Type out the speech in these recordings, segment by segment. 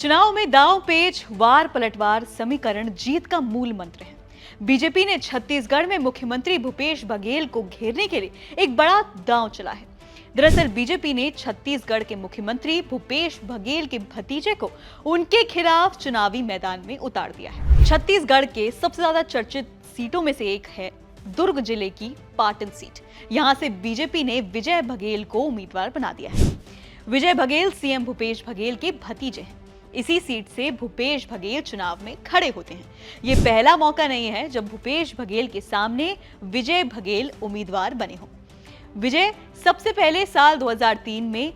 चुनाव में दांव पेच, वार पलटवार समीकरण जीत का मूल मंत्र है। बीजेपी ने छत्तीसगढ़ में मुख्यमंत्री भूपेश बघेल को घेरने के लिए एक बड़ा दांव चला है। दरअसल बीजेपी ने छत्तीसगढ़ के मुख्यमंत्री भूपेश बघेल के भतीजे को उनके खिलाफ चुनावी मैदान में उतार दिया है। छत्तीसगढ़ के सबसे ज्यादा चर्चित सीटों में से एक है दुर्ग जिले की पाटन सीट। यहां से बीजेपी ने विजय बघेल को उम्मीदवार बना दिया है। विजय बघेल सीएम भूपेश बघेल के भतीजे हैं। इसी सीट से भूपेश बघेल चुनाव में खड़े होते हैं। ये पहला मौका नहीं है जब भूपेश बघेल के सामने विजय बघेल उम्मीदवार बने हों। विजय सबसे पहले साल 2003 में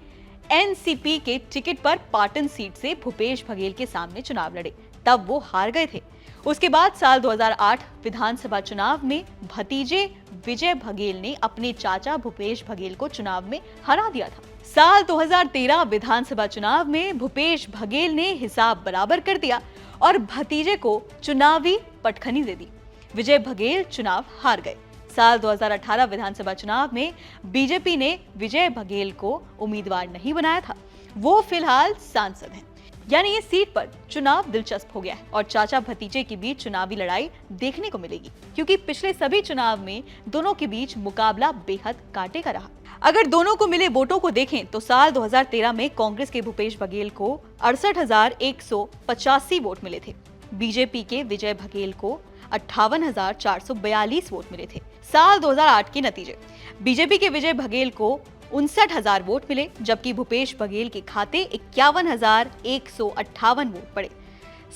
एनसीपी के टिकट पर पाटन सीट से भूपेश बघेल के सामने चुनाव लड़े, तब वो हार गए थे। उसके बाद साल 2008 विधानसभा चुनाव में भतीजे विजय बघेल ने अपने चाचा भूपेश बघेल को चुनाव में हरा दिया था। साल 2013 विधानसभा चुनाव में भूपेश बघेल ने हिसाब बराबर कर दिया और भतीजे को चुनावी पटखनी दे दी। विजय बघेल चुनाव हार गए। साल 2018 विधानसभा चुनाव में बीजेपी ने विजय बघेल को उम्मीदवार नहीं बनाया था। वो फिलहाल सांसद हैं। यानी इस सीट पर चुनाव दिलचस्प हो गया है और चाचा भतीजे के बीच चुनावी लड़ाई देखने को मिलेगी, क्योंकि पिछले सभी चुनाव में दोनों के बीच मुकाबला बेहद कांटे का रहा। अगर दोनों को मिले वोटों को देखें तो साल 2013 में कांग्रेस के भूपेश बघेल को 68,185 वोट मिले थे। बीजेपी के विजय बघेल को 58,442 वोट मिले थे। साल 2008 के नतीजे, बीजेपी के विजय बघेल को 59,000 वोट मिले, जबकि भूपेश बघेल के खाते 51,158 वोट पड़े।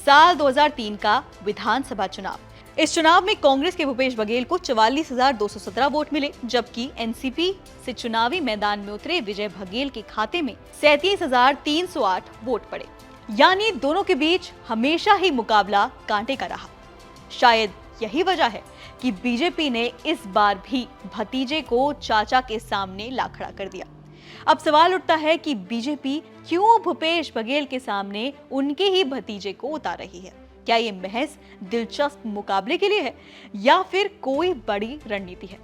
साल 2003 का विधानसभा चुनाव, इस चुनाव में कांग्रेस के भूपेश बघेल को 44,217 वोट मिले, जबकि एनसीपी से चुनावी मैदान में उतरे विजय बघेल के खाते में 37,308 वोट पड़े। यानी दोनों के बीच हमेशा ही मुकाबला कांटे का रहा। शायद यही वजह है कि बीजेपी ने इस बार भी भतीजे को चाचा के सामने ला खड़ा कर दिया। अब सवाल उठता है कि बीजेपी क्यों भूपेश बघेल के सामने उनके ही भतीजे को उतार रही है? क्या ये महज दिलचस्प मुकाबले के लिए है या फिर कोई बड़ी रणनीति है?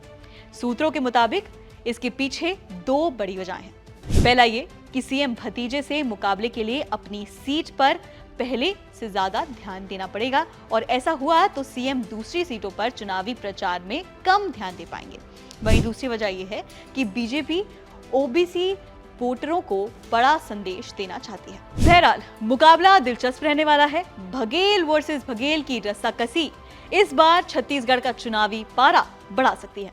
सूत्रों के मुताबिक इसके पीछे दो बड़ी वजहें हैं। पहला ये कि सीएम भतीजे से मुकाबले के लिए अपनी सीट पर पहले से ज्यादा ध्यान देना पड़ेगा, और ऐसा हुआ तो सीएम दूसरी सीटों पर चुनावी प्रचार में कम ध्यान दे पाएंगे। वहीं दूसरी वजह यह है कि बीजेपी ओबीसी वोटरों को बड़ा संदेश देना चाहती है। बहरहाल मुकाबला दिलचस्प रहने वाला है। बघेल वर्सेस बघेल की रस्साकसी इस बार छत्तीसगढ़ का चुनावी पारा बढ़ा सकती है।